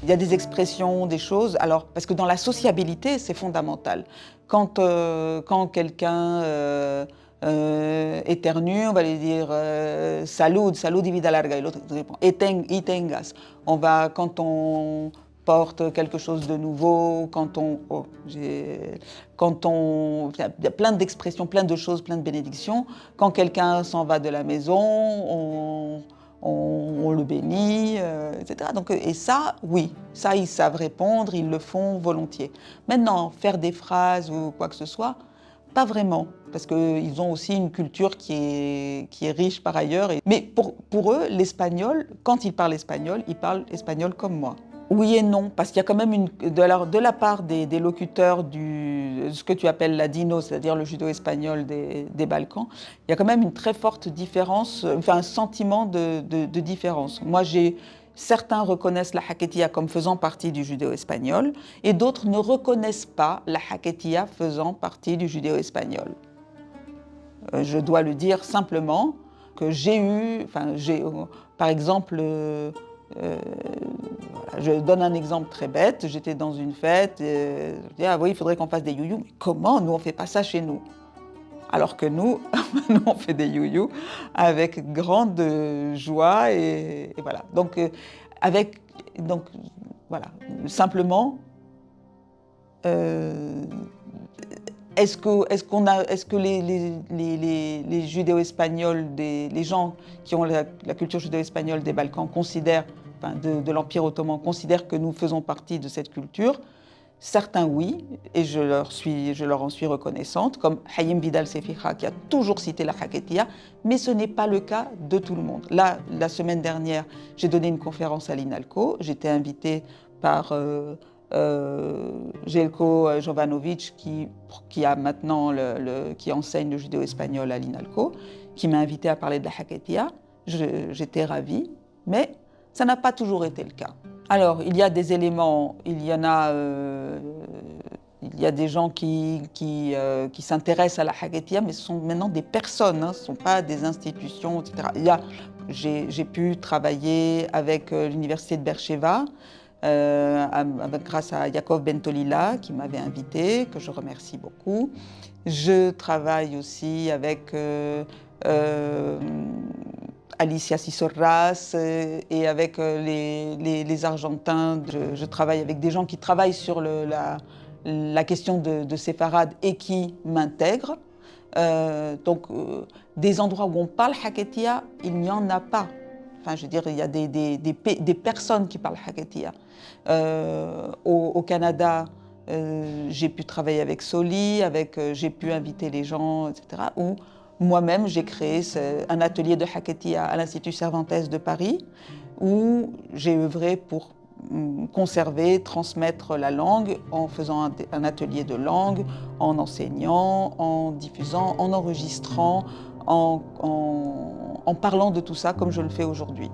Il y a des expressions, des choses, alors, parce que dans la sociabilité, c'est fondamental. Quand quelqu'un éternue, on va lui dire salud, salud y vida larga, et l'autre répond y tengas. Quand on porte quelque chose de nouveau, il y a plein d'expressions, plein de choses, plein de bénédictions. Quand quelqu'un s'en va de la maison, on le bénit, etc. Donc, et ça, oui, ça, ils savent répondre, ils le font volontiers. Maintenant, faire des phrases ou quoi que ce soit, pas vraiment, parce qu'ils ont aussi une culture qui est riche par ailleurs. Mais pour eux, l'espagnol, quand ils parlent espagnol comme moi. Oui et non, parce qu'il y a quand même de la part des locuteurs ce que tu appelles ladino, c'est-à-dire le judo-espagnol des Balkans, il y a quand même une très forte différence, enfin un sentiment de différence. Certains reconnaissent la haketia comme faisant partie du judéo-espagnol et d'autres ne reconnaissent pas la haketia faisant partie du judéo-espagnol. Je dois le dire simplement que par exemple, je donne un exemple très bête, j'étais dans une fête, je dis ah oui, il faudrait qu'on fasse des youyou, mais comment? Nous on fait pas ça chez nous. Alors que nous, nous on fait des youyou avec grande joie et voilà. Donc voilà, simplement. Est-ce que les judéo-espagnols, les gens qui ont la culture judéo-espagnole des Balkans considèrent, enfin de l'Empire ottoman, considèrent que nous faisons partie de cette culture? Certains oui, et je leur en suis reconnaissante, comme Haïm Vidal Sefira qui a toujours cité la haketia, mais ce n'est pas le cas de tout le monde. Là, la semaine dernière, j'ai donné une conférence à l'INALCO, j'étais invitée par Jelko Jovanovic qui a maintenant qui enseigne le judéo-espagnol à l'INALCO, qui m'a invitée à parler de la haketia. J'étais ravie, mais ça n'a pas toujours été le cas. Alors, il y a des éléments, il y a des gens qui s'intéressent à la haketia, mais ce sont maintenant des personnes, hein, ce ne sont pas des institutions, etc. J'ai pu travailler avec l'université de Beersheva, grâce à Yaakov Bentolila qui m'avait invité, que je remercie beaucoup. Je travaille aussi avec Alicia Cisorras et avec les Argentins. Je travaille avec des gens qui travaillent sur la question de séfarade et qui m'intègrent. Des endroits où on parle haketia, il n'y en a pas. Enfin, je veux dire, il y a des personnes qui parlent haketia. Au Canada, j'ai pu travailler avec Soli, j'ai pu inviter les gens, etc. Où moi-même, j'ai créé un atelier de haketia à l'Institut Cervantes de Paris, où j'ai œuvré pour conserver, transmettre la langue en faisant un atelier de langue, en enseignant, en diffusant, en enregistrant, en parlant de tout ça comme je le fais aujourd'hui.